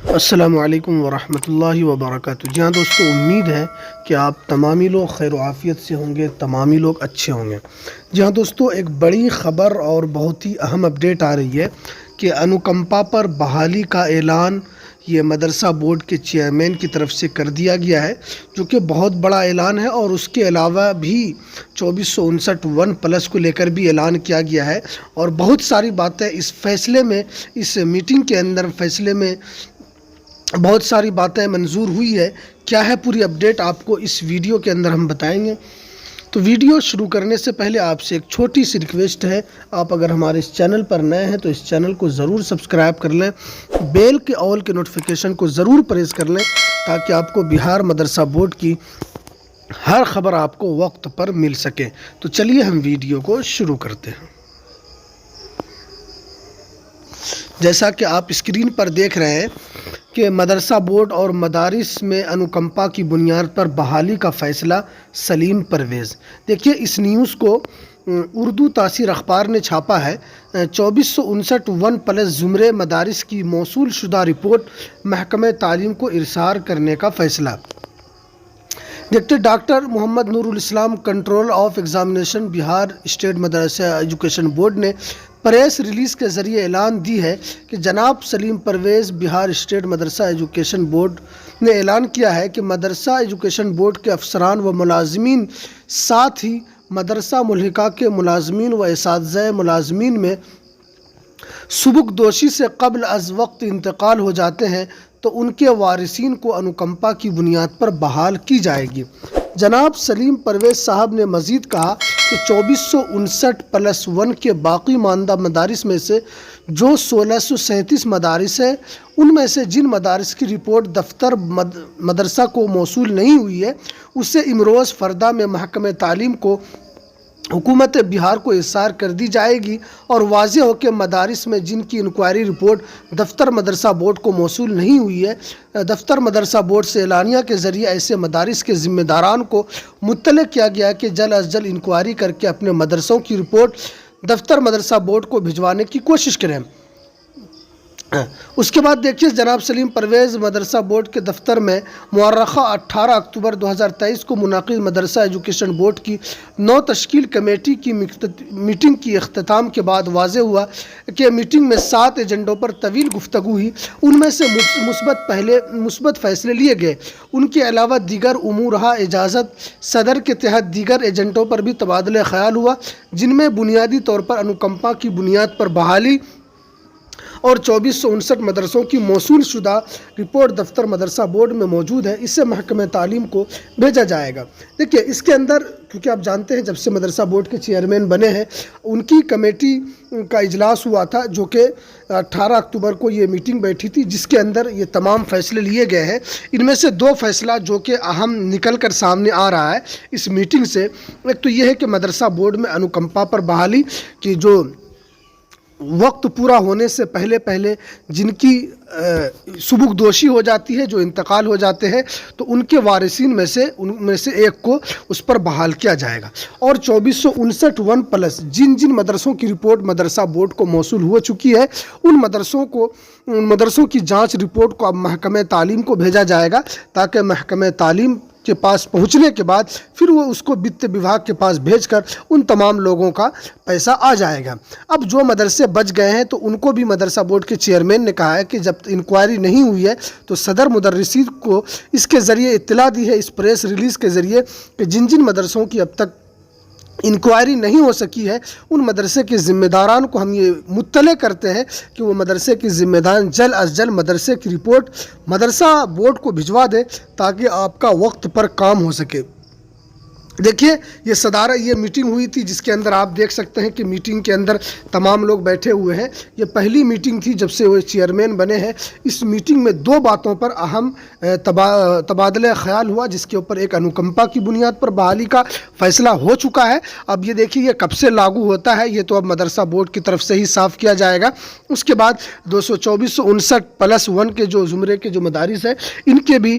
السلام علیکم ورحمۃ اللہ وبرکاتہ۔ جی ہاں دوستو، امید ہے کہ آپ تمامی لوگ خیر و عافیت سے ہوں گے، تمامی لوگ اچھے ہوں گے۔ جی ہاں دوستو، ایک بڑی خبر اور بہت ہی اہم اپڈیٹ آ رہی ہے کہ انوکنپا پر بحالی کا اعلان یہ مدرسہ بورڈ کے چیئرمین کی طرف سے کر دیا گیا ہے، جو کہ بہت بڑا اعلان ہے۔ اور اس کے علاوہ بھی 2459 کو لے کر بھی اعلان کیا گیا ہے، اور بہت ساری باتیں اس فیصلے میں، اس میٹنگ کے اندر فیصلے میں بہت ساری باتیں منظور ہوئی ہے۔ کیا ہے پوری اپڈیٹ، آپ کو اس ویڈیو کے اندر ہم بتائیں گے۔ تو ویڈیو شروع کرنے سے پہلے آپ سے ایک چھوٹی سی ریکویسٹ ہے، آپ اگر ہمارے اس چینل پر نئے ہیں تو اس چینل کو ضرور سبسکرائب کر لیں، بیل کے آل کے نوٹیفیکیشن کو ضرور پریس کر لیں، تاکہ آپ کو بہار مدرسہ بورڈ کی ہر خبر آپ کو وقت پر مل سکے۔ تو چلیے ہم ویڈیو کو شروع کرتے ہیں۔ جیسا کہ آپ اسکرین پر دیکھ رہے ہیں کہ مدرسہ بورڈ اور مدارس میں انوکنپا کی بنیاد پر بحالی کا فیصلہ، سلیم پرویز۔ دیکھیے اس نیوز کو اردو تاثیر اخبار نے چھاپا ہے۔ 2459 زمرے مدارس کی موصول شدہ رپورٹ محکمہ تعلیم کو ارسال کرنے کا فیصلہ۔ دیکھتے ڈاکٹر محمد نور الاسلام، control of examination, Bihar state مدرسہ ایجوکیشن بورڈ نے پریس ریلیز کے ذریعے اعلان دی ہے کہ جناب سلیم پرویز، بہار اسٹیٹ مدرسہ ایجوکیشن بورڈ نے اعلان کیا ہے کہ مدرسہ ایجوکیشن بورڈ کے افسران و ملازمین، ساتھ ہی مدرسہ ملحقہ کے ملازمین و اساتذہ ملازمین میں سبکدوشی سے قبل از وقت انتقال ہو جاتے ہیں تو ان کے وارثین کو انوکنپا کی بنیاد پر بحال کی جائے گی۔ جناب سلیم پرویز صاحب نے مزید کہا کہ 2459+1 کے باقی ماندہ مدارس میں سے جو 1637 مدارس ہیں، ان میں سے جن مدارس کی رپورٹ دفتر مدرسہ کو موصول نہیں ہوئی ہے، اسے امروز فردہ میں محکمہ تعلیم کو حکومت بہار کو ارسال کر دی جائے گی، اور واضح ہو کہ مدارس میں جن کی انکوائری رپورٹ دفتر مدرسہ بورڈ کو موصول نہیں ہوئی ہے، دفتر مدرسہ بورڈ سے اعلانیہ کے ذریعے ایسے مدارس کے ذمہ داران کو مطلع کیا گیا کہ جلد از جلد انکوائری کر کے اپنے مدرسوں کی رپورٹ دفتر مدرسہ بورڈ کو بھجوانے کی کوشش کریں۔ اس کے بعد دیکھیے جناب سلیم پرویز مدرسہ بورڈ کے دفتر میں مورخہ 18 اکتوبر 2023 کو منعقد مدرسہ ایجوکیشن بورڈ کی نو تشکیل کمیٹی کی میٹنگ کی اختتام کے بعد واضح ہوا کہ میٹنگ میں 7 ایجنڈوں پر طویل گفتگو ہوئی۔ ان میں سے مثبت فیصلے لیے گئے۔ ان کے علاوہ دیگر امورہ اجازت صدر کے تحت دیگر ایجنڈوں پر بھی تبادلہ خیال ہوا، جن میں بنیادی طور پر انوکنپا کی بنیاد پر بحالی اور 2459 مدرسوں کی موصول شدہ رپورٹ دفتر مدرسہ بورڈ میں موجود ہے، اسے محکمہ تعلیم کو بھیجا جائے گا۔ دیکھیے اس کے اندر، کیونکہ آپ جانتے ہیں جب سے مدرسہ بورڈ کے چیئرمین بنے ہیں، ان کی کمیٹی کا اجلاس ہوا تھا، جو کہ 18 اکتوبر کو یہ میٹنگ بیٹھی تھی، جس کے اندر یہ تمام فیصلے لیے گئے ہیں۔ ان میں سے 2 فیصلہ جو کہ اہم نکل کر سامنے آ رہا ہے اس میٹنگ سے، ایک تو یہ ہے کہ مدرسہ بورڈ میں انوکنپا پر بحالی کی جو وقت پورا ہونے سے پہلے جن کی سبکدوشی ہو جاتی ہے، جو انتقال ہو جاتے ہیں، تو ان کے وارثین میں سے ایک کو اس پر بحال کیا جائے گا۔ اور 2459+ جن مدرسوں کی رپورٹ مدرسہ بورڈ کو موصول ہو چکی ہے، ان مدرسوں کی جانچ رپورٹ کو اب محکمہ تعلیم کو بھیجا جائے گا، تاکہ محکمہ تعلیم کے پاس پہنچنے کے بعد پھر وہ اس کو وت وبھاگ کے پاس بھیج کر ان تمام لوگوں کا پیسہ آ جائے گا۔ اب جو مدرسے بچ گئے ہیں تو ان کو بھی مدرسہ بورڈ کے چیئرمین نے کہا ہے کہ جب انکوائری نہیں ہوئی ہے تو صدر مدرسین کو اس کے ذریعے اطلاع دی ہے، اس پریس ریلیز کے ذریعے، کہ جن مدرسوں کی اب تک انکوائری نہیں ہو سکی ہے، ان مدرسے کے ذمہ داران کو ہم یہ مطلع کرتے ہیں کہ وہ مدرسے کے ذمہ داران جلد از جلد مدرسے کی رپورٹ مدرسہ بورڈ کو بھجوا دے، تاکہ آپ کا وقت پر کام ہو سکے۔ دیکھیے یہ میٹنگ ہوئی تھی، جس کے اندر آپ دیکھ سکتے ہیں کہ میٹنگ کے اندر تمام لوگ بیٹھے ہوئے ہیں۔ یہ پہلی میٹنگ تھی جب سے وہ چیئرمین بنے ہیں۔ اس میٹنگ میں 2 باتوں پر اہم تبادلہ خیال ہوا، جس کے اوپر ایک انوکنپا کی بنیاد پر بحالی کا فیصلہ ہو چکا ہے۔ اب یہ دیکھیے یہ کب سے لاگو ہوتا ہے، یہ تو اب مدرسہ بورڈ کی طرف سے ہی صاف کیا جائے گا۔ اس کے بعد 2459+1 کے جو زمرے کے جو مدارس ہیں، ان کے بھی